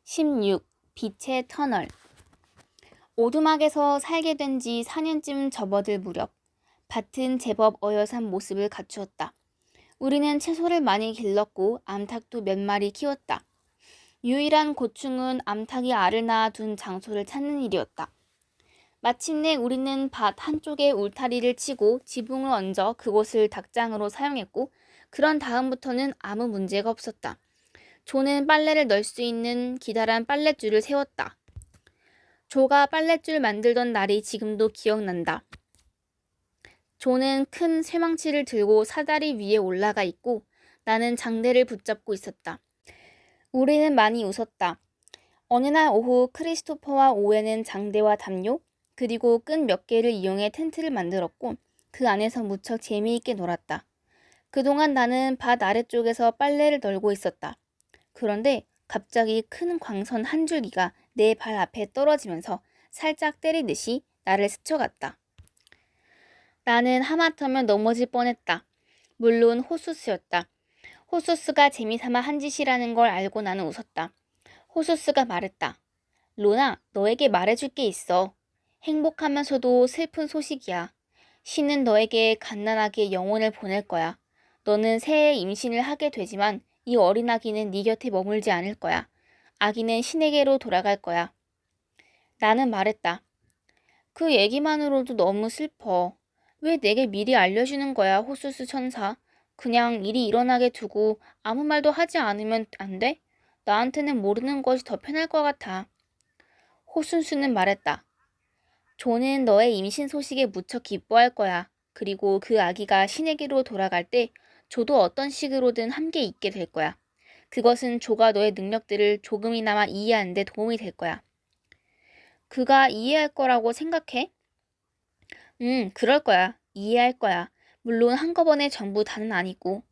16. 빛의 터널. 오두막에서 살게 된 지 4년쯤 접어들 무렵 밭은 제법 어여산 모습을 갖추었다. 우리는 채소를 많이 길렀고 암탉도 몇 마리 키웠다. 유일한 고충은 암탉이 알을 낳아둔 장소를 찾는 일이었다. 마침내 우리는 밭 한쪽에 울타리를 치고 지붕을 얹어 그곳을 닭장으로 사용했고, 그런 다음부터는 아무 문제가 없었다. 조는 빨래를 넣을 수 있는 기다란 빨랫줄을 세웠다. 조가 빨랫줄 만들던 날이 지금도 기억난다. 조는 큰 쇠망치를 들고 사다리 위에 올라가 있고 나는 장대를 붙잡고 있었다. 우리는 많이 웃었다. 어느 날 오후 크리스토퍼와 오웬은 장대와 담요 그리고 끈 몇 개를 이용해 텐트를 만들었고 그 안에서 무척 재미있게 놀았다. 그동안 나는 밭 아래쪽에서 빨래를 널고 있었다. 그런데 갑자기 큰 광선 한 줄기가 내 발 앞에 떨어지면서 살짝 때리듯이 나를 스쳐갔다. 나는 하마터면 넘어질 뻔했다. 물론 호수스였다. 호수스가 재미삼아 한 짓이라는 걸 알고 나는 웃었다. 호수스가 말했다. 로나, 너에게 말해줄 게 있어. 행복하면서도 슬픈 소식이야. 신은 너에게 갓난아기의 영혼을 보낼 거야. 너는 새해 임신을 하게 되지만 이 어린 아기는 네 곁에 머물지 않을 거야. 아기는 신에게로 돌아갈 거야. 나는 말했다. 그 얘기만으로도 너무 슬퍼. 왜 내게 미리 알려주는 거야, 호수스 천사? 그냥 일이 일어나게 두고 아무 말도 하지 않으면 안 돼? 나한테는 모르는 것이 더 편할 것 같아. 호순수는 말했다. 조는 너의 임신 소식에 무척 기뻐할 거야. 그리고 그 아기가 신에게로 돌아갈 때 조도 어떤 식으로든 함께 있게 될 거야. 그것은 조가 너의 능력들을 조금이나마 이해하는 데 도움이 될 거야. 그가 이해할 거라고 생각해? 그럴 거야. 이해할 거야. 물론 한꺼번에 전부 다는 아니고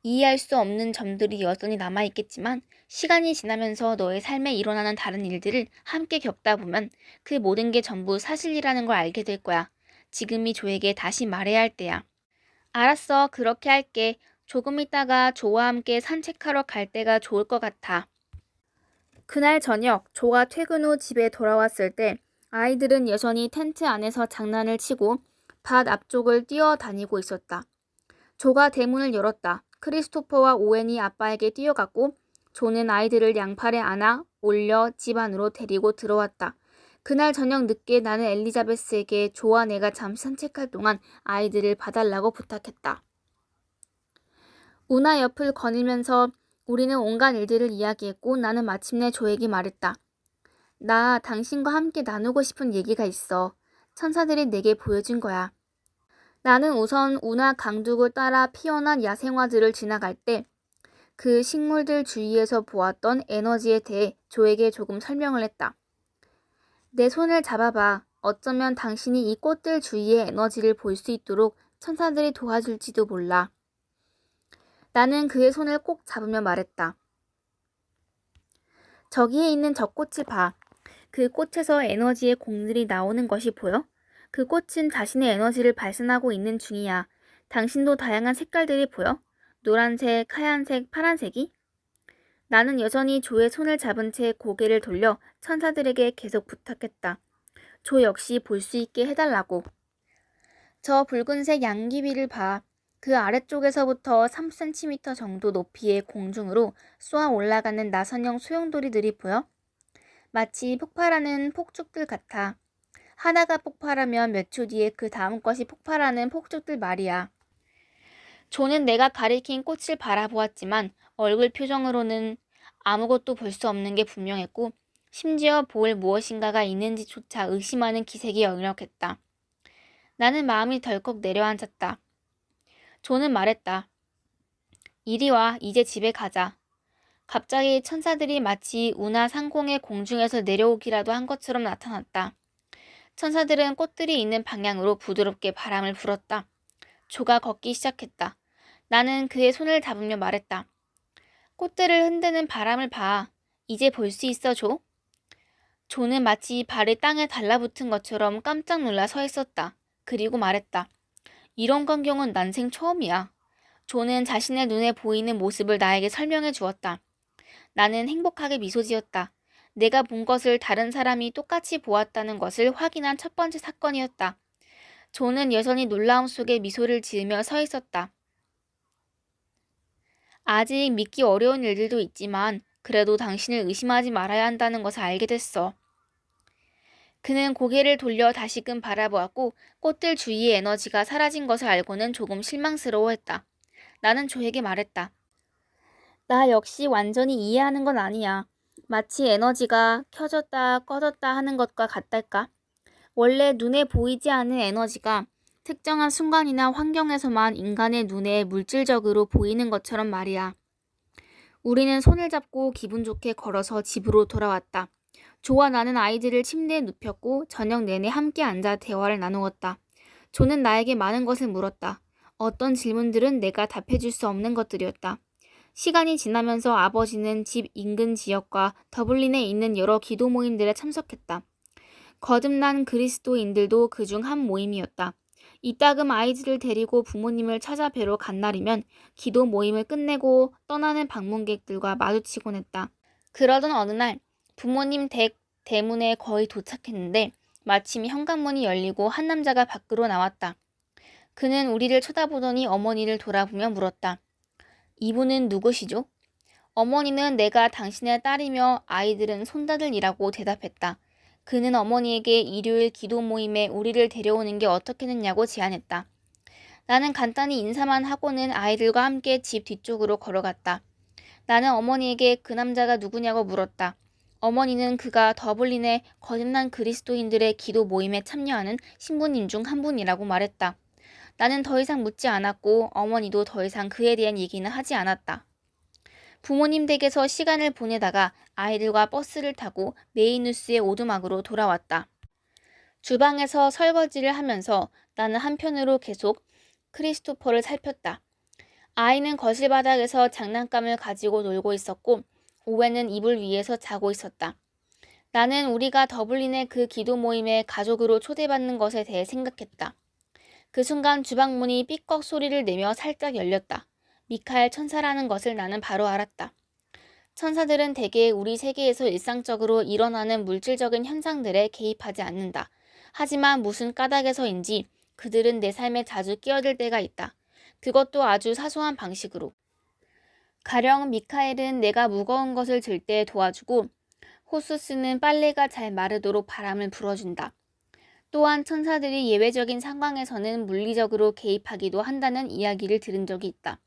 이해할 수 없는 점들이 여전히 남아있겠지만 시간이 지나면서 너의 삶에 일어나는 다른 일들을 함께 겪다 보면 그 모든 게 전부 사실이라는 걸 알게 될 거야. 지금이 조에게 다시 말해야 할 때야. 알았어. 그렇게 할게. 조금 있다가 조와 함께 산책하러 갈 때가 좋을 것 같아. 그날 저녁 조가 퇴근 후 집에 돌아왔을 때 아이들은 여전히 텐트 안에서 장난을 치고 밭 앞쪽을 뛰어다니고 있었다. 조가 대문을 열었다. 크리스토퍼와 오웬이 아빠에게 뛰어갔고 조는 아이들을 양팔에 안아 올려 집 안으로 데리고 들어왔다. 그날 저녁 늦게 나는 엘리자베스에게 조와 내가 잠시 산책할 동안 아이들을 봐달라고 부탁했다. 우나 옆을 거닐면서 우리는 온갖 일들을 이야기했고 나는 마침내 조에게 말했다. 나 당신과 함께 나누고 싶은 얘기가 있어. 천사들이 내게 보여준 거야. 나는 우선 우나 강둑을 따라 피어난 야생화들을 지나갈 때 그 식물들 주위에서 보았던 에너지에 대해 조에게 조금 설명을 했다. 내 손을 잡아봐. 어쩌면 당신이 이 꽃들 주위의 에너지를 볼 수 있도록 천사들이 도와줄지도 몰라. 나는 그의 손을 꼭 잡으며 말했다. 저기에 있는 저 꽃을 봐. 그 꽃에서 에너지의 공들이 나오는 것이 보여? 그 꽃은 자신의 에너지를 발산하고 있는 중이야. 당신도 다양한 색깔들이 보여? 노란색, 하얀색, 파란색이? 나는 여전히 조의 손을 잡은 채 고개를 돌려 천사들에게 계속 부탁했다. 조 역시 볼 수 있게 해달라고. 저 붉은색 양귀비를 봐. 그 아래쪽에서부터 3cm 정도 높이의 공중으로 쏘아 올라가는 나선형 소용돌이들이 보여? 마치 폭발하는 폭죽들 같아. 하나가 폭발하면 몇 초 뒤에 그 다음 것이 폭발하는 폭죽들 말이야. 조는 내가 가리킨 꽃을 바라보았지만 얼굴 표정으로는 아무것도 볼 수 없는 게 분명했고 심지어 볼 무엇인가가 있는지조차 의심하는 기색이 역력했다. 나는 마음이 덜컥 내려앉았다. 조는 말했다. 이리 와, 이제 집에 가자. 갑자기 천사들이 마치 운하 상공의 공중에서 내려오기라도 한 것처럼 나타났다. 천사들은 꽃들이 있는 방향으로 부드럽게 바람을 불었다. 조가 걷기 시작했다. 나는 그의 손을 잡으며 말했다. 꽃들을 흔드는 바람을 봐. 이제 볼 수 있어, 조? 조는 마치 발이 땅에 달라붙은 것처럼 깜짝 놀라 서 있었다. 그리고 말했다. 이런 광경은 난생 처음이야. 조는 자신의 눈에 보이는 모습을 나에게 설명해 주었다. 나는 행복하게 미소 지었다. 내가 본 것을 다른 사람이 똑같이 보았다는 것을 확인한 첫 번째 사건이었다. 존은 여전히 놀라움 속에 미소를 지으며 서 있었다. 아직 믿기 어려운 일들도 있지만 그래도 당신을 의심하지 말아야 한다는 것을 알게 됐어. 그는 고개를 돌려 다시금 바라보았고 꽃들 주위의 에너지가 사라진 것을 알고는 조금 실망스러워했다. 나는 조에게 말했다. 나 역시 완전히 이해하는 건 아니야. 마치 에너지가 켜졌다 꺼졌다 하는 것과 같달까? 원래 눈에 보이지 않는 에너지가 특정한 순간이나 환경에서만 인간의 눈에 물질적으로 보이는 것처럼 말이야. 우리는 손을 잡고 기분 좋게 걸어서 집으로 돌아왔다. 조와 나는 아이들을 침대에 눕혔고 저녁 내내 함께 앉아 대화를 나누었다. 조는 나에게 많은 것을 물었다. 어떤 질문들은 내가 답해줄 수 없는 것들이었다. 시간이 지나면서 아버지는 집 인근 지역과 더블린에 있는 여러 기도 모임들에 참석했다. 거듭난 그리스도인들도 그중 한 모임이었다. 이따금 아이들을 데리고 부모님을 찾아뵈러 간 날이면 기도 모임을 끝내고 떠나는 방문객들과 마주치곤 했다. 그러던 어느 날 부모님 댁 대문에 거의 도착했는데 마침 현관문이 열리고 한 남자가 밖으로 나왔다. 그는 우리를 쳐다보더니 어머니를 돌아보며 물었다. 이분은 누구시죠? 어머니는 내가 당신의 딸이며 아이들은 손자들이라고 대답했다. 그는 어머니에게 일요일 기도 모임에 우리를 데려오는 게 어떻겠느냐고 제안했다. 나는 간단히 인사만 하고는 아이들과 함께 집 뒤쪽으로 걸어갔다. 나는 어머니에게 그 남자가 누구냐고 물었다. 어머니는 그가 더블린의 거듭난 그리스도인들의 기도 모임에 참여하는 신부님 중 한 분이라고 말했다. 나는 더 이상 묻지 않았고 어머니도 더 이상 그에 대한 얘기는 하지 않았다. 부모님 댁에서 시간을 보내다가 아이들과 버스를 타고 메이누스의 오두막으로 돌아왔다. 주방에서 설거지를 하면서 나는 한편으로 계속 크리스토퍼를 살폈다. 아이는 거실 바닥에서 장난감을 가지고 놀고 있었고 오웬은 이불 위에서 자고 있었다. 나는 우리가 더블린의 그 기도 모임에 가족으로 초대받는 것에 대해 생각했다. 그 순간 주방문이 삐걱 소리를 내며 살짝 열렸다. 미카엘 천사라는 것을 나는 바로 알았다. 천사들은 대개 우리 세계에서 일상적으로 일어나는 물질적인 현상들에 개입하지 않는다. 하지만 무슨 까닭에서인지 그들은 내 삶에 자주 끼어들 때가 있다. 그것도 아주 사소한 방식으로. 가령 미카엘은 내가 무거운 것을 들 때 도와주고 호수스는 빨래가 잘 마르도록 바람을 불어준다. 또한 천사들이 예외적인 상황에서는 물리적으로 개입하기도 한다는 이야기를 들은 적이 있다.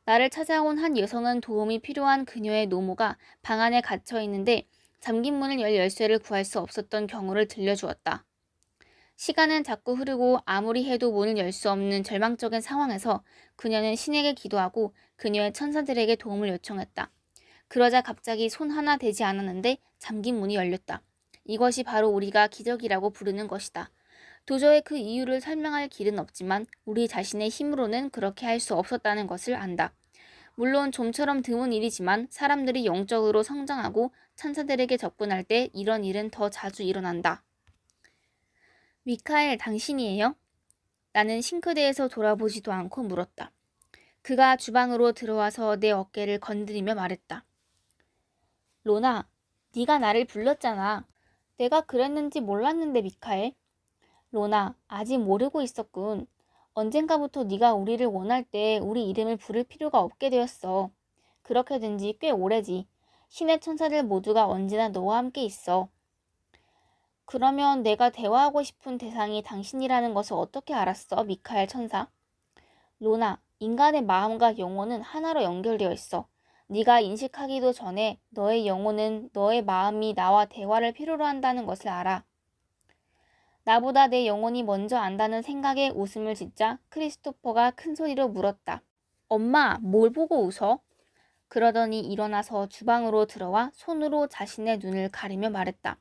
나를 찾아온 한 여성은 도움이 필요한 그녀의 노모가 방 안에 갇혀 있는데 잠긴 문을 열 열쇠를 구할 수 없었던 경우를 들려주었다. 시간은 자꾸 흐르고 아무리 해도 문을 열 수 없는 절망적인 상황에서 그녀는 신에게 기도하고 그녀의 천사들에게 도움을 요청했다. 그러자 갑자기 손 하나 대지 않았는데 잠긴 문이 열렸다. 이것이 바로 우리가 기적이라고 부르는 것이다. 도저히 그 이유를 설명할 길은 없지만 우리 자신의 힘으로는 그렇게 할 수 없었다는 것을 안다. 물론 좀처럼 드문 일이지만 사람들이 영적으로 성장하고 천사들에게 접근할 때 이런 일은 더 자주 일어난다. 미카엘, 당신이에요? 나는 싱크대에서 돌아보지도 않고 물었다. 그가 주방으로 들어와서 내 어깨를 건드리며 말했다. 로나, 네가 나를 불렀잖아. 내가 그랬는지 몰랐는데 미카엘. 로나, 아직 모르고 있었군. 언젠가부터 네가 우리를 원할 때 우리 이름을 부를 필요가 없게 되었어. 그렇게 된 지 꽤 오래지. 신의 천사들 모두가 언제나 너와 함께 있어. 그러면 내가 대화하고 싶은 대상이 당신이라는 것을 어떻게 알았어, 미카엘 천사? 로나, 인간의 마음과 영혼은 하나로 연결되어 있어. 네가 인식하기도 전에 너의 영혼은 너의 마음이 나와 대화를 필요로 한다는 것을 알아. 나보다 내 영혼이 먼저 안다는 생각에 웃음을 짓자 크리스토퍼가 큰 소리로 물었다. 엄마, 뭘 보고 웃어? 그러더니 일어나서 주방으로 들어와 손으로 자신의 눈을 가리며 말했다.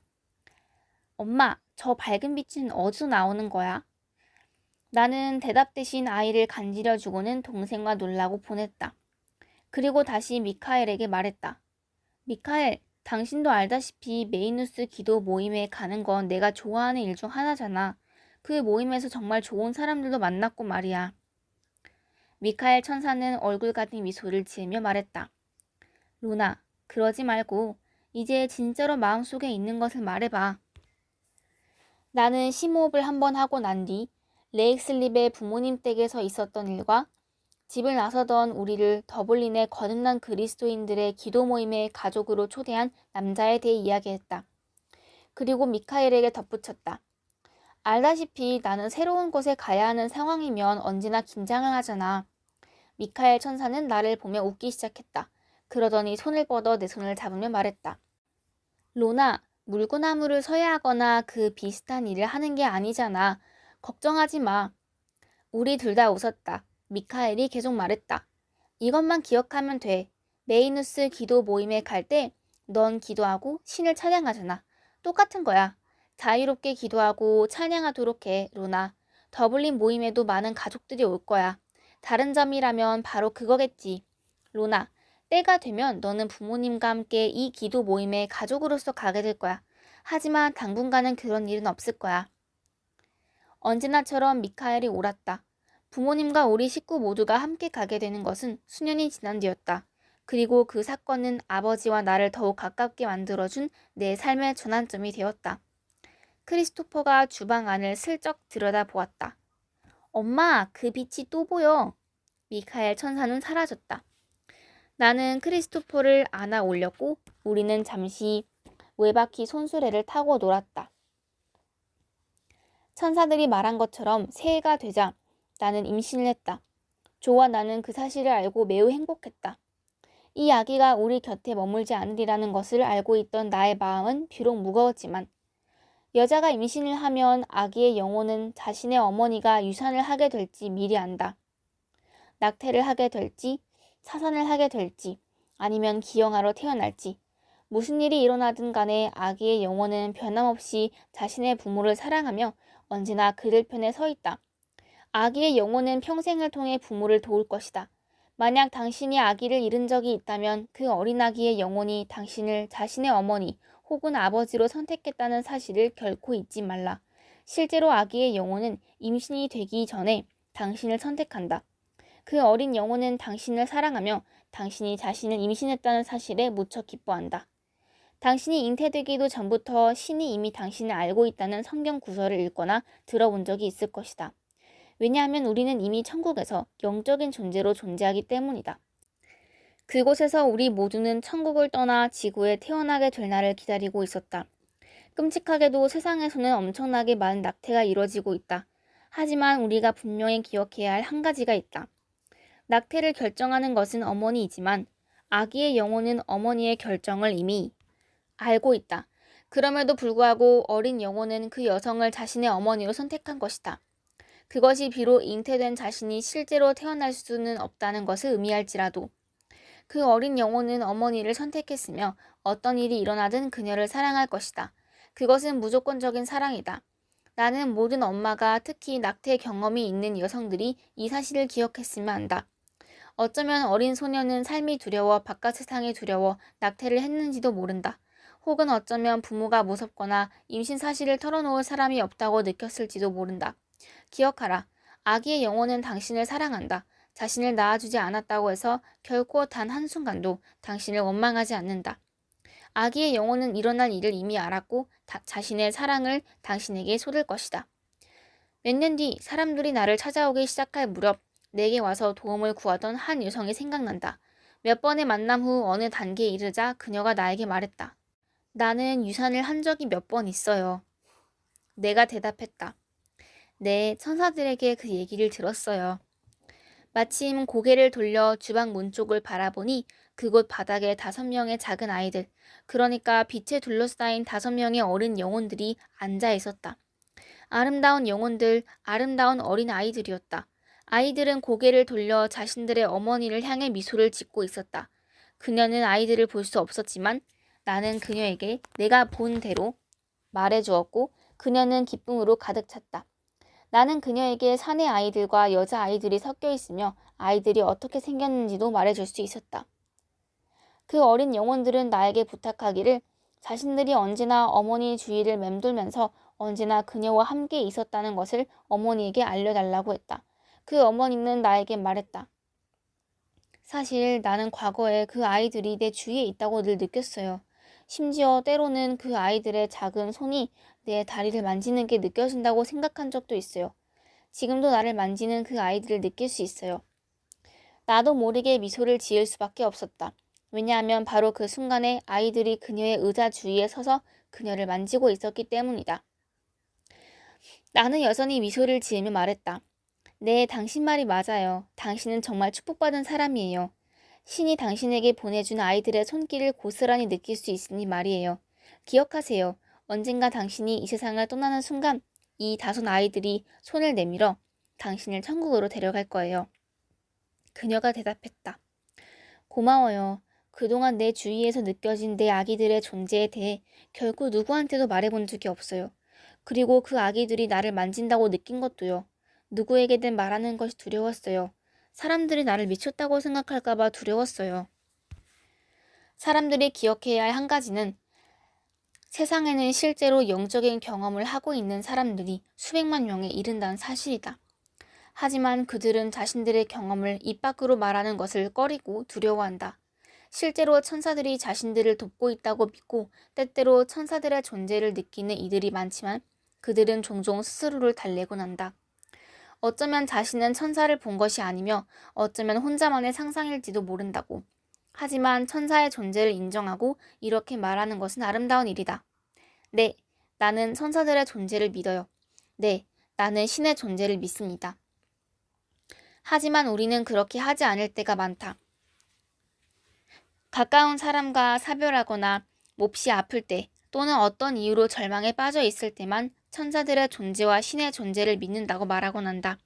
엄마, 저 밝은 빛은 어디서 나오는 거야? 나는 대답 대신 아이를 간지려주고는 동생과 놀라고 보냈다. 그리고 다시 미카엘에게 말했다. 미카엘, 당신도 알다시피 메이누스 기도 모임에 가는 건 내가 좋아하는 일 중 하나잖아. 그 모임에서 정말 좋은 사람들도 만났고 말이야. 미카엘 천사는 얼굴 같은 미소를 지으며 말했다. 루나, 그러지 말고 이제 진짜로 마음속에 있는 것을 말해봐. 나는 심호흡을 한번 하고 난 뒤 레익슬립의 부모님 댁에서 있었던 일과 집을 나서던 우리를 더블린의 거듭난 그리스도인들의 기도 모임에 가족으로 초대한 남자에 대해 이야기했다. 그리고 미카엘에게 덧붙였다. 알다시피 나는 새로운 곳에 가야 하는 상황이면 언제나 긴장을 하잖아. 미카엘 천사는 나를 보며 웃기 시작했다. 그러더니 손을 뻗어 내 손을 잡으며 말했다. 로나, 물구나무를 서야 하거나 그 비슷한 일을 하는 게 아니잖아. 걱정하지 마. 우리 둘 다 웃었다. 미카엘이 계속 말했다. 이것만 기억하면 돼. 메이누스 기도 모임에 갈 때 넌 기도하고 신을 찬양하잖아. 똑같은 거야. 자유롭게 기도하고 찬양하도록 해, 로나. 더블린 모임에도 많은 가족들이 올 거야. 다른 점이라면 바로 그거겠지. 로나, 때가 되면 너는 부모님과 함께 이 기도 모임에 가족으로서 가게 될 거야. 하지만 당분간은 그런 일은 없을 거야. 언제나처럼 미카엘이 옳았다. 부모님과 우리 식구 모두가 함께 가게 되는 것은 수년이 지난 뒤였다. 그리고 그 사건은 아버지와 나를 더욱 가깝게 만들어준 내 삶의 전환점이 되었다. 크리스토퍼가 주방 안을 슬쩍 들여다보았다. 엄마, 그 빛이 또 보여. 미카엘 천사는 사라졌다. 나는 크리스토퍼를 안아 올렸고 우리는 잠시 외바퀴 손수레를 타고 놀았다. 천사들이 말한 것처럼 새해가 되자 나는 임신을 했다. 조와 나는 그 사실을 알고 매우 행복했다. 이 아기가 우리 곁에 머물지 않으리라는 것을 알고 있던 나의 마음은 비록 무거웠지만 여자가 임신을 하면 아기의 영혼은 자신의 어머니가 유산을 하게 될지 미리 안다. 낙태를 하게 될지 사산을 하게 될지 아니면 기형아로 태어날지 무슨 일이 일어나든 간에 아기의 영혼은 변함없이 자신의 부모를 사랑하며 언제나 그들 편에 서 있다. 아기의 영혼은 평생을 통해 부모를 도울 것이다. 만약 당신이 아기를 잃은 적이 있다면 그 어린 아기의 영혼이 당신을 자신의 어머니 혹은 아버지로 선택했다는 사실을 결코 잊지 말라. 실제로 아기의 영혼은 임신이 되기 전에 당신을 선택한다. 그 어린 영혼은 당신을 사랑하며 당신이 자신을 임신했다는 사실에 무척 기뻐한다. 당신이 잉태되기도 전부터 신이 이미 당신을 알고 있다는 성경 구절을 읽거나 들어본 적이 있을 것이다. 왜냐하면 우리는 이미 천국에서 영적인 존재로 존재하기 때문이다. 그곳에서 우리 모두는 천국을 떠나 지구에 태어나게 될 날을 기다리고 있었다. 끔찍하게도 세상에서는 엄청나게 많은 낙태가 이뤄지고 있다. 하지만 우리가 분명히 기억해야 할 한 가지가 있다. 낙태를 결정하는 것은 어머니이지만 아기의 영혼은 어머니의 결정을 이미 알고 있다. 그럼에도 불구하고 어린 영혼은 그 여성을 자신의 어머니로 선택한 것이다. 그것이 비록 잉태된 자신이 실제로 태어날 수는 없다는 것을 의미할지라도 그 어린 영혼은 어머니를 선택했으며 어떤 일이 일어나든 그녀를 사랑할 것이다. 그것은 무조건적인 사랑이다. 나는 모든 엄마가 특히 낙태 경험이 있는 여성들이 이 사실을 기억했으면 한다. 어쩌면 어린 소녀는 삶이 두려워 바깥 세상이 두려워 낙태를 했는지도 모른다. 혹은 어쩌면 부모가 무섭거나 임신 사실을 털어놓을 사람이 없다고 느꼈을지도 모른다. 기억하라. 아기의 영혼은 당신을 사랑한다. 자신을 낳아주지 않았다고 해서 결코 단 한순간도 당신을 원망하지 않는다. 아기의 영혼은 일어날 일을 이미 알았고 자신의 사랑을 당신에게 쏟을 것이다. 몇 년 뒤 사람들이 나를 찾아오기 시작할 무렵 내게 와서 도움을 구하던 한 여성이 생각난다. 몇 번의 만남 후 어느 단계에 이르자 그녀가 나에게 말했다. 나는 유산을 한 적이 몇 번 있어요. 내가 대답했다. 네, 천사들에게 그 얘기를 들었어요. 마침 고개를 돌려 주방 문 쪽을 바라보니 그곳 바닥에 5명의 작은 아이들, 그러니까 빛에 둘러싸인 5명의 어린 영혼들이 앉아 있었다. 아름다운 영혼들, 아름다운 어린 아이들이었다. 아이들은 고개를 돌려 자신들의 어머니를 향해 미소를 짓고 있었다. 그녀는 아이들을 볼 수 없었지만 나는 그녀에게 내가 본 대로 말해주었고 그녀는 기쁨으로 가득 찼다. 나는 그녀에게 사내 아이들과 여자 아이들이 섞여 있으며 아이들이 어떻게 생겼는지도 말해줄 수 있었다. 그 어린 영혼들은 나에게 부탁하기를 자신들이 언제나 어머니 주위를 맴돌면서 언제나 그녀와 함께 있었다는 것을 어머니에게 알려달라고 했다. 그 어머니는 나에게 말했다. 사실 나는 과거에 그 아이들이 내 주위에 있다고 늘 느꼈어요. 심지어 때로는 그 아이들의 작은 손이 내 다리를 만지는 게 느껴진다고 생각한 적도 있어요. 지금도 나를 만지는 그 아이들을 느낄 수 있어요. 나도 모르게 미소를 지을 수밖에 없었다. 왜냐하면 바로 그 순간에 아이들이 그녀의 의자 주위에 서서 그녀를 만지고 있었기 때문이다. 나는 여전히 미소를 지으며 말했다. 네, 당신 말이 맞아요. 당신은 정말 축복받은 사람이에요. 신이 당신에게 보내준 아이들의 손길을 고스란히 느낄 수 있으니 말이에요. 기억하세요. 언젠가 당신이 이 세상을 떠나는 순간 이 다섯 아이들이 손을 내밀어 당신을 천국으로 데려갈 거예요. 그녀가 대답했다. 고마워요. 그동안 내 주위에서 느껴진 내 아기들의 존재에 대해 결코 누구한테도 말해본 적이 없어요. 그리고 그 아기들이 나를 만진다고 느낀 것도요. 누구에게든 말하는 것이 두려웠어요. 사람들이 나를 미쳤다고 생각할까봐 두려웠어요. 사람들이 기억해야 할 한 가지는 세상에는 실제로 영적인 경험을 하고 있는 사람들이 수백만 명에 이른다는 사실이다. 하지만 그들은 자신들의 경험을 입 밖으로 말하는 것을 꺼리고 두려워한다. 실제로 천사들이 자신들을 돕고 있다고 믿고 때때로 천사들의 존재를 느끼는 이들이 많지만 그들은 종종 스스로를 달래곤 한다. 어쩌면 자신은 천사를 본 것이 아니며 어쩌면 혼자만의 상상일지도 모른다고. 하지만 천사의 존재를 인정하고 이렇게 말하는 것은 아름다운 일이다. 네, 나는 천사들의 존재를 믿어요. 네, 나는 신의 존재를 믿습니다. 하지만 우리는 그렇게 하지 않을 때가 많다. 가까운 사람과 사별하거나 몹시 아플 때 또는 어떤 이유로 절망에 빠져 있을 때만 천사들의 존재와 신의 존재를 믿는다고 말하곤 한다.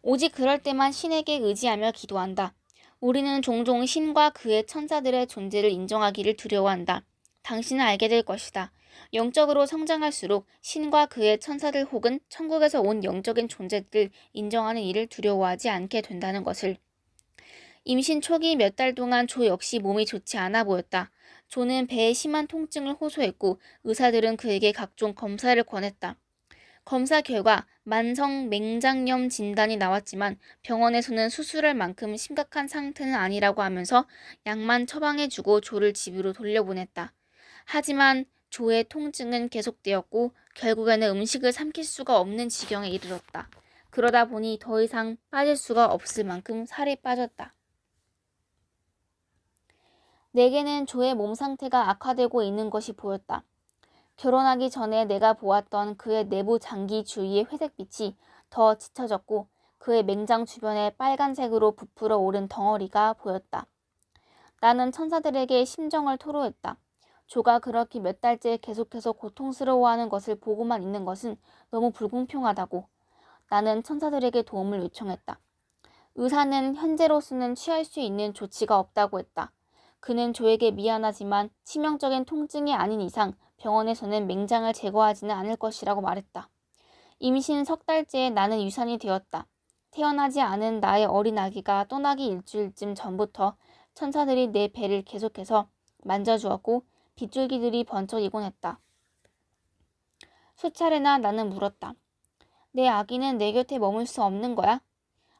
오직 그럴 때만 신에게 의지하며 기도한다. 우리는 종종 신과 그의 천사들의 존재를 인정하기를 두려워한다. 당신은 알게 될 것이다. 영적으로 성장할수록 신과 그의 천사들 혹은 천국에서 온 영적인 존재들을 인정하는 일을 두려워하지 않게 된다는 것을. 임신 초기 몇 달 동안 조 역시 몸이 좋지 않아 보였다. 조는 배에 심한 통증을 호소했고 의사들은 그에게 각종 검사를 권했다. 검사 결과 만성 맹장염 진단이 나왔지만 병원에서는 수술할 만큼 심각한 상태는 아니라고 하면서 약만 처방해주고 조를 집으로 돌려보냈다. 하지만 조의 통증은 계속되었고 결국에는 음식을 삼킬 수가 없는 지경에 이르렀다. 그러다 보니 더 이상 빠질 수가 없을 만큼 살이 빠졌다. 내게는 조의 몸 상태가 악화되고 있는 것이 보였다. 결혼하기 전에 내가 보았던 그의 내부 장기 주위의 회색빛이 더 짙어졌고 그의 맹장 주변에 빨간색으로 부풀어 오른 덩어리가 보였다. 나는 천사들에게 심정을 토로했다. 조가 그렇게 몇 달째 계속해서 고통스러워하는 것을 보고만 있는 것은 너무 불공평하다고. 나는 천사들에게 도움을 요청했다. 의사는 현재로서는 취할 수 있는 조치가 없다고 했다. 그는 조에게 미안하지만 치명적인 통증이 아닌 이상 병원에서는 맹장을 제거하지는 않을 것이라고 말했다. 임신 석 달째에 나는 유산이 되었다. 태어나지 않은 나의 어린 아기가 떠나기 일주일쯤 전부터 천사들이 내 배를 계속해서 만져주었고 빗줄기들이 번쩍이곤 했다. 수차례나 나는 물었다. 내 아기는 내 곁에 머물 수 없는 거야?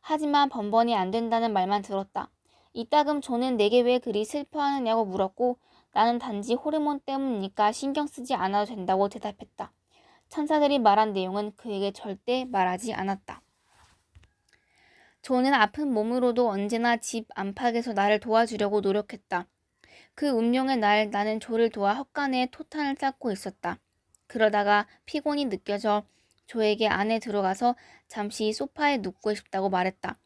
하지만 번번이 안 된다는 말만 들었다. 이따금 조는 내게 왜 그리 슬퍼하느냐고 물었고 나는 단지 호르몬 때문이니까 신경 쓰지 않아도 된다고 대답했다. 천사들이 말한 내용은 그에게 절대 말하지 않았다. 조는 아픈 몸으로도 언제나 집 안팎에서 나를 도와주려고 노력했다. 그 운명의 날 나는 조를 도와 헛간에 토탄을 쌓고 있었다. 그러다가 피곤이 느껴져 조에게 안에 들어가서 잠시 소파에 눕고 싶다고 말했다.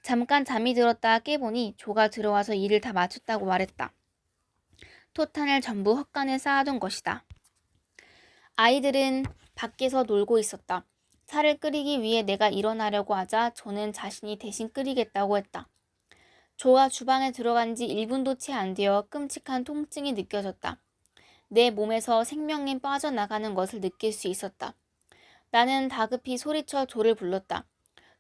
잠깐 잠이 들었다 깨보니 조가 들어와서 일을 다 마쳤다고 말했다. 토탄을 전부 헛간에 쌓아둔 것이다. 아이들은 밖에서 놀고 있었다. 차를 끓이기 위해 내가 일어나려고 하자 조는 자신이 대신 끓이겠다고 했다. 조가 주방에 들어간 지 1분도 채 안 되어 끔찍한 통증이 느껴졌다. 내 몸에서 생명이 빠져나가는 것을 느낄 수 있었다. 나는 다급히 소리쳐 조를 불렀다.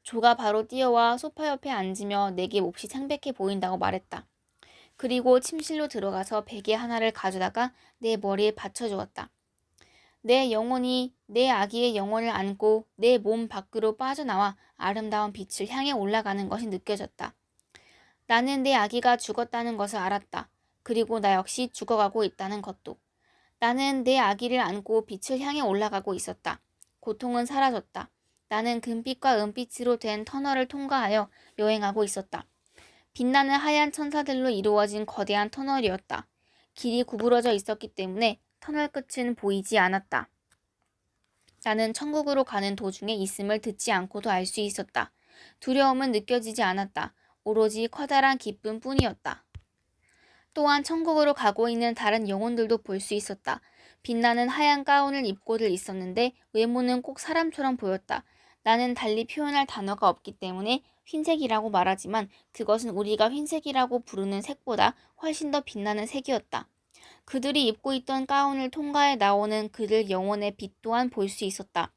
조가 바로 뛰어와 소파 옆에 앉으며 내게 몹시 창백해 보인다고 말했다. 그리고 침실로 들어가서 베개 하나를 가져다가 내 머리에 받쳐주었다. 내 영혼이 내 아기의 영혼을 안고 내 몸 밖으로 빠져나와 아름다운 빛을 향해 올라가는 것이 느껴졌다. 나는 내 아기가 죽었다는 것을 알았다. 그리고 나 역시 죽어가고 있다는 것도. 나는 내 아기를 안고 빛을 향해 올라가고 있었다. 고통은 사라졌다. 나는 금빛과 은빛으로 된 터널을 통과하여 여행하고 있었다. 빛나는 하얀 천사들로 이루어진 거대한 터널이었다. 길이 구부러져 있었기 때문에 터널 끝은 보이지 않았다. 나는 천국으로 가는 도중에 있음을 듣지 않고도 알 수 있었다. 두려움은 느껴지지 않았다. 오로지 커다란 기쁨뿐이었다. 또한 천국으로 가고 있는 다른 영혼들도 볼 수 있었다. 빛나는 하얀 가운을 입고들 있었는데 외모는 꼭 사람처럼 보였다. 나는 달리 표현할 단어가 없기 때문에 흰색이라고 말하지만 그것은 우리가 흰색이라고 부르는 색보다 훨씬 더 빛나는 색이었다. 그들이 입고 있던 가운을 통과해 나오는 그들 영혼의 빛 또한 볼 수 있었다.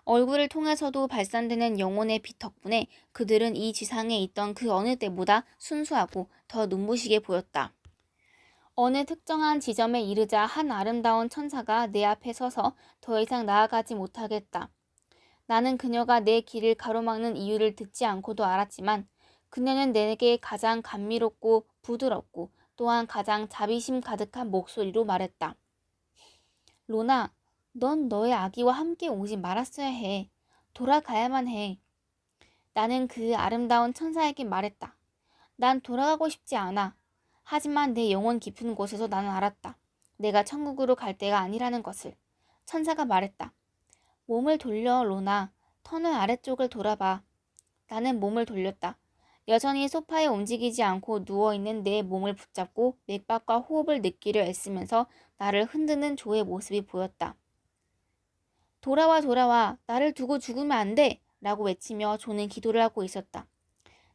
얼굴을 통해서도 발산되는 영혼의 빛 덕분에 그들은 이 지상에 있던 그 어느 때보다 순수하고 더 눈부시게 보였다. 어느 특정한 지점에 이르자 한 아름다운 천사가 내 앞에 서서 더 이상 나아가지 못하겠다. 나는 그녀가 내 길을 가로막는 이유를 듣지 않고도 알았지만 그녀는 내게 가장 감미롭고 부드럽고 또한 가장 자비심 가득한 목소리로 말했다. 로나, 넌 너의 아기와 함께 오지 말았어야 해. 돌아가야만 해. 나는 그 아름다운 천사에게 말했다. 난 돌아가고 싶지 않아. 하지만 내 영혼 깊은 곳에서 나는 알았다. 내가 천국으로 갈 때가 아니라는 것을. 천사가 말했다. 몸을 돌려, 로나. 터널 아래쪽을 돌아봐. 나는 몸을 돌렸다. 여전히 소파에 움직이지 않고 누워있는 내 몸을 붙잡고 맥박과 호흡을 느끼려 애쓰면서 나를 흔드는 조의 모습이 보였다. 돌아와, 돌아와. 나를 두고 죽으면 안 돼! 라고 외치며 조는 기도를 하고 있었다.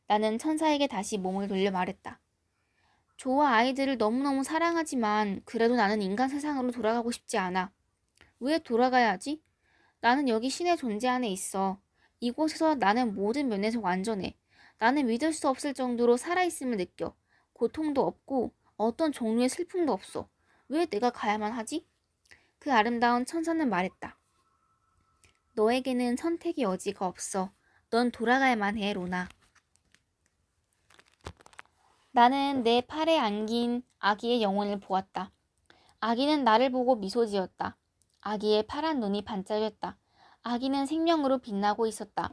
나는 천사에게 다시 몸을 돌려 말했다. 조와 아이들을 너무너무 사랑하지만 그래도 나는 인간 세상으로 돌아가고 싶지 않아. 왜 돌아가야 하지? 나는 여기 신의 존재 안에 있어. 이곳에서 나는 모든 면에서 완전해. 나는 믿을 수 없을 정도로 살아있음을 느껴. 고통도 없고 어떤 종류의 슬픔도 없어. 왜 내가 가야만 하지? 그 아름다운 천사는 말했다. 너에게는 선택의 여지가 없어. 넌 돌아가야만 해, 로나. 나는 내 팔에 안긴 아기의 영혼을 보았다. 아기는 나를 보고 미소 지었다. 아기의 파란 눈이 반짝였다. 아기는 생명으로 빛나고 있었다.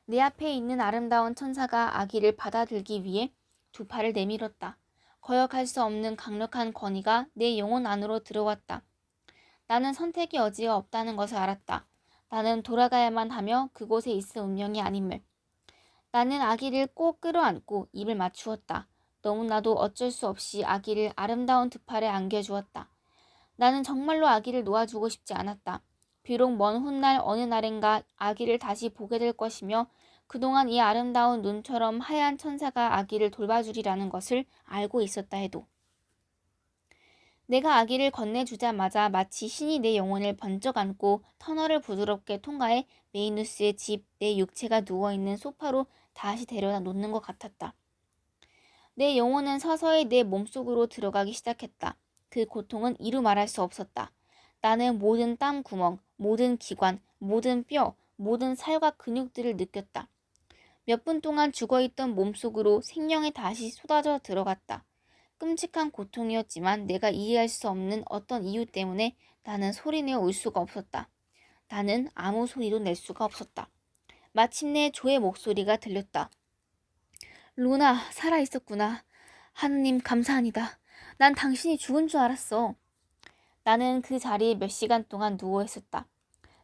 내 앞에 있는 아름다운 천사가 아기를 받아들기 위해 두 팔을 내밀었다. 거역할 수 없는 강력한 권위가 내 영혼 안으로 들어왔다. 나는 선택의 여지가 없다는 것을 알았다. 나는 돌아가야만 하며 그곳에 있을 운명이 아님을. 나는 아기를 꼭 끌어안고 입을 맞추었다. 너무나도 어쩔 수 없이 아기를 아름다운 두 팔에 안겨주었다. 나는 정말로 아기를 놓아주고 싶지 않았다. 비록 먼 훗날 어느 날인가 아기를 다시 보게 될 것이며 그동안 이 아름다운 눈처럼 하얀 천사가 아기를 돌봐주리라는 것을 알고 있었다 해도. 내가 아기를 건네주자마자 마치 신이 내 영혼을 번쩍 안고 터널을 부드럽게 통과해 메이누스의 집, 내 육체가 누워있는 소파로 다시 데려다 놓는 것 같았다. 내 영혼은 서서히 내 몸속으로 들어가기 시작했다. 그 고통은 이루 말할 수 없었다. 나는 모든 땀 구멍, 모든 기관, 모든 뼈, 모든 살과 근육들을 느꼈다. 몇 분 동안 죽어있던 몸속으로 생명이 다시 쏟아져 들어갔다. 끔찍한 고통이었지만 내가 이해할 수 없는 어떤 이유 때문에 나는 소리내어 울 수가 없었다. 나는 아무 소리도 낼 수가 없었다. 마침내 조의 목소리가 들렸다. 로나, 살아있었구나. 하느님 감사합니다. 난 당신이 죽은 줄 알았어. 나는 그 자리에 몇 시간 동안 누워있었다.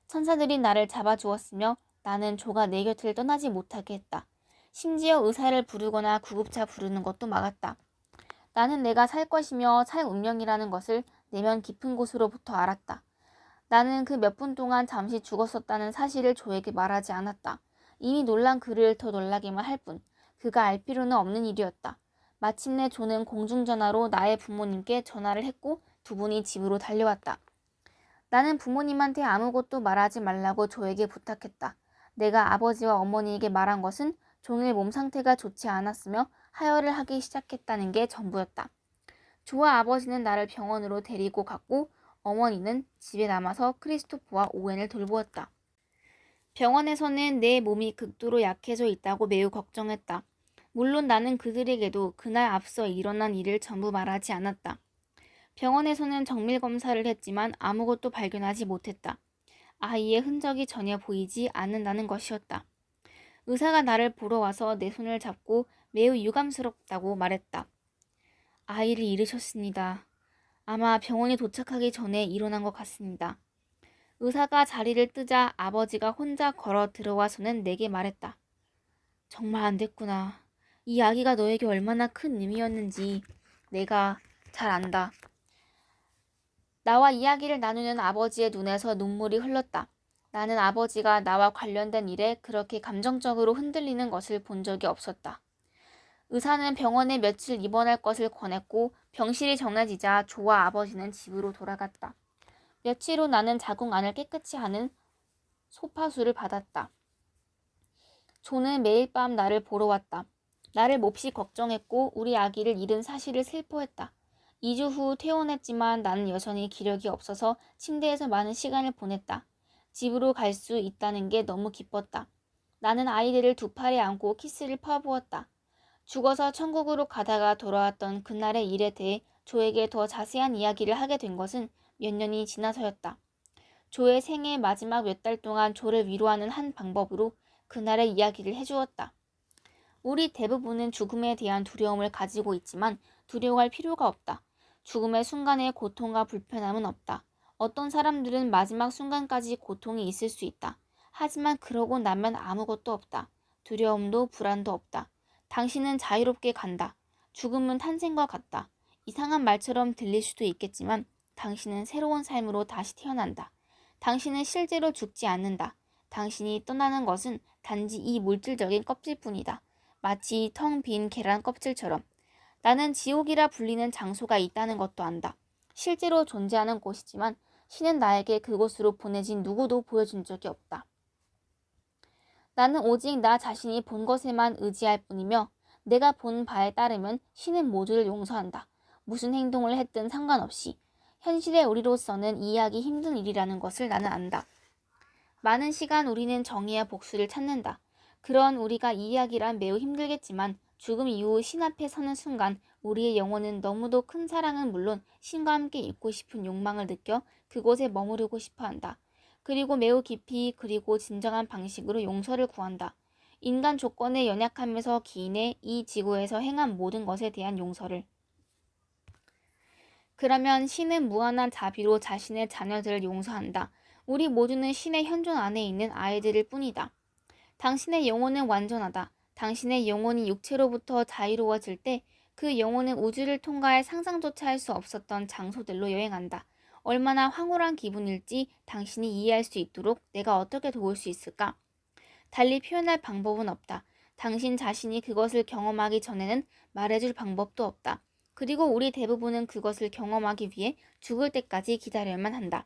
천사들이 나를 잡아주었으며 나는 조가 내 곁을 떠나지 못하게 했다. 심지어 의사를 부르거나 구급차 부르는 것도 막았다. 나는 내가 살 것이며 살 운명이라는 것을 내면 깊은 곳으로부터 알았다. 나는 그 몇 분 동안 잠시 죽었었다는 사실을 조에게 말하지 않았다. 이미 놀란 그를 더 놀라게만 할 뿐. 그가 알 필요는 없는 일이었다. 마침내 조는 공중전화로 나의 부모님께 전화를 했고 두 분이 집으로 달려왔다. 나는 부모님한테 아무것도 말하지 말라고 조에게 부탁했다. 내가 아버지와 어머니에게 말한 것은 종일 몸 상태가 좋지 않았으며 하혈을 하기 시작했다는 게 전부였다. 조와 아버지는 나를 병원으로 데리고 갔고 어머니는 집에 남아서 크리스토퍼와 오웬을 돌보았다. 병원에서는 내 몸이 극도로 약해져 있다고 매우 걱정했다. 물론 나는 그들에게도 그날 앞서 일어난 일을 전부 말하지 않았다. 병원에서는 정밀 검사를 했지만 아무것도 발견하지 못했다. 아이의 흔적이 전혀 보이지 않는다는 것이었다. 의사가 나를 보러 와서 내 손을 잡고 매우 유감스럽다고 말했다. 아이를 잃으셨습니다. 아마 병원에 도착하기 전에 일어난 것 같습니다. 의사가 자리를 뜨자 아버지가 혼자 걸어 들어와서는 내게 말했다. 정말 안 됐구나. 이 아기가 너에게 얼마나 큰 의미였는지 내가 잘 안다. 나와 이야기를 나누는 아버지의 눈에서 눈물이 흘렀다. 나는 아버지가 나와 관련된 일에 그렇게 감정적으로 흔들리는 것을 본 적이 없었다. 의사는 병원에 며칠 입원할 것을 권했고 병실이 정해지자 조와 아버지는 집으로 돌아갔다. 며칠 후 나는 자궁 안을 깨끗이 하는 소파수를 받았다. 조는 매일 밤 나를 보러 왔다. 나를 몹시 걱정했고 우리 아기를 잃은 사실을 슬퍼했다. 2주 후 퇴원했지만 나는 여전히 기력이 없어서 침대에서 많은 시간을 보냈다. 집으로 갈 수 있다는 게 너무 기뻤다. 나는 아이들을 두 팔에 안고 키스를 퍼부었다. 죽어서 천국으로 가다가 돌아왔던 그날의 일에 대해 조에게 더 자세한 이야기를 하게 된 것은 몇 년이 지나서였다. 조의 생애 마지막 몇 달 동안 조를 위로하는 한 방법으로 그날의 이야기를 해주었다. 우리 대부분은 죽음에 대한 두려움을 가지고 있지만 두려워할 필요가 없다. 죽음의 순간에 고통과 불편함은 없다. 어떤 사람들은 마지막 순간까지 고통이 있을 수 있다. 하지만 그러고 나면 아무것도 없다. 두려움도 불안도 없다. 당신은 자유롭게 간다. 죽음은 탄생과 같다. 이상한 말처럼 들릴 수도 있겠지만 당신은 새로운 삶으로 다시 태어난다. 당신은 실제로 죽지 않는다. 당신이 떠나는 것은 단지 이 물질적인 껍질뿐이다. 마치 텅 빈 계란 껍질처럼. 나는 지옥이라 불리는 장소가 있다는 것도 안다. 실제로 존재하는 곳이지만 신은 나에게 그곳으로 보내진 누구도 보여준 적이 없다. 나는 오직 나 자신이 본 것에만 의지할 뿐이며 내가 본 바에 따르면 신은 모두를 용서한다. 무슨 행동을 했든 상관없이. 현실의 우리로서는 이해하기 힘든 일이라는 것을 나는 안다. 많은 시간 우리는 정의와 복수를 찾는다. 그런 우리가 이해하기란 매우 힘들겠지만 죽음 이후 신 앞에 서는 순간 우리의 영혼은 너무도 큰 사랑은 물론 신과 함께 있고 싶은 욕망을 느껴 그곳에 머무르고 싶어 한다. 그리고 매우 깊이 그리고 진정한 방식으로 용서를 구한다. 인간 조건에 연약하면서 기인해 이 지구에서 행한 모든 것에 대한 용서를. 그러면 신은 무한한 자비로 자신의 자녀들을 용서한다. 우리 모두는 신의 현존 안에 있는 아이들일 뿐이다. 당신의 영혼은 완전하다. 당신의 영혼이 육체로부터 자유로워질 때 그 영혼은 우주를 통과해 상상조차 할 수 없었던 장소들로 여행한다. 얼마나 황홀한 기분일지 당신이 이해할 수 있도록 내가 어떻게 도울 수 있을까? 달리 표현할 방법은 없다. 당신 자신이 그것을 경험하기 전에는 말해줄 방법도 없다. 그리고 우리 대부분은 그것을 경험하기 위해 죽을 때까지 기다려야만 한다.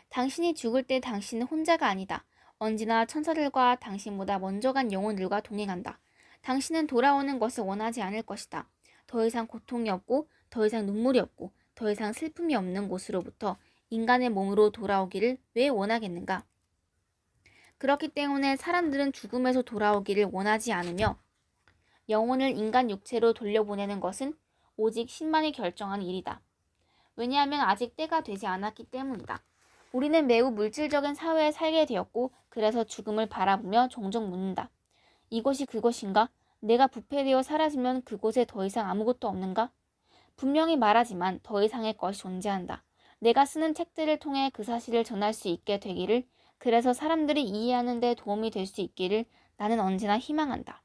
당신이 죽을 때 당신은 혼자가 아니다. 언제나 천사들과 당신보다 먼저 간 영혼들과 동행한다. 당신은 돌아오는 것을 원하지 않을 것이다. 더 이상 고통이 없고 더 이상 눈물이 없고 더 이상 슬픔이 없는 곳으로부터 인간의 몸으로 돌아오기를 왜 원하겠는가? 그렇기 때문에 사람들은 죽음에서 돌아오기를 원하지 않으며 영혼을 인간 육체로 돌려보내는 것은 오직 신만이 결정한 일이다. 왜냐하면 아직 때가 되지 않았기 때문이다. 우리는 매우 물질적인 사회에 살게 되었고 그래서 죽음을 바라보며 종종 묻는다. 이것이 그것인가? 내가 부패되어 사라지면 그곳에 더 이상 아무것도 없는가? 분명히 말하지만 더 이상의 것이 존재한다. 내가 쓰는 책들을 통해 그 사실을 전할 수 있게 되기를, 그래서 사람들이 이해하는 데 도움이 될 수 있기를 나는 언제나 희망한다.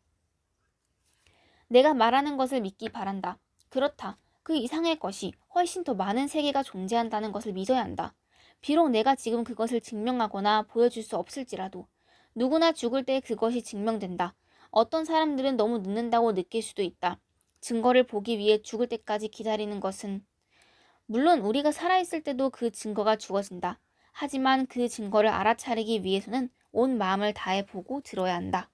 내가 말하는 것을 믿기 바란다. 그렇다. 그 이상의 것이 훨씬 더 많은 세계가 존재한다는 것을 믿어야 한다. 비록 내가 지금 그것을 증명하거나 보여줄 수 없을지라도 누구나 죽을 때 그것이 증명된다. 어떤 사람들은 너무 늦는다고 느낄 수도 있다. 증거를 보기 위해 죽을 때까지 기다리는 것은 물론 우리가 살아있을 때도 그 증거가 주어진다. 하지만 그 증거를 알아차리기 위해서는 온 마음을 다해 보고 들어야 한다.